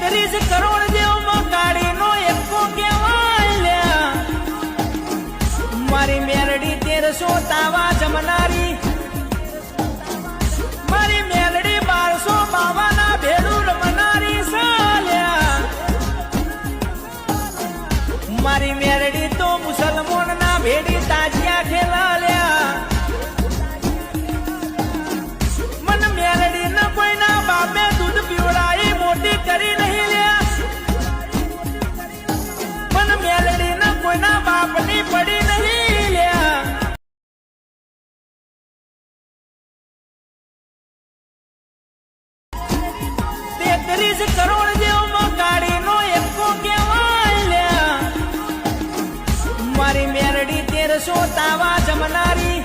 33 કરોડ જેવો કાળીનો એકો કહેવાય મારી મેલડી 1300 તાવા જમનારી મારી મેલડી 1252 ના ભેડું રમનારી સાલ્યા મારી મેલડી તો મુસલમાન ના ભેડી તાજિયા ખેલાલ્યા મન મેલડી ના કોઈના બાપે દૂધ પીવડાવી મોટી કરી નહીં લ્યા મન મેલડી ના કોઈના બાપની પડી નહીં લ્યા 33 કરોડ જેવો કાળીનો એકો કહેવાય મારી મેલડી 1300 તાવા જમનારી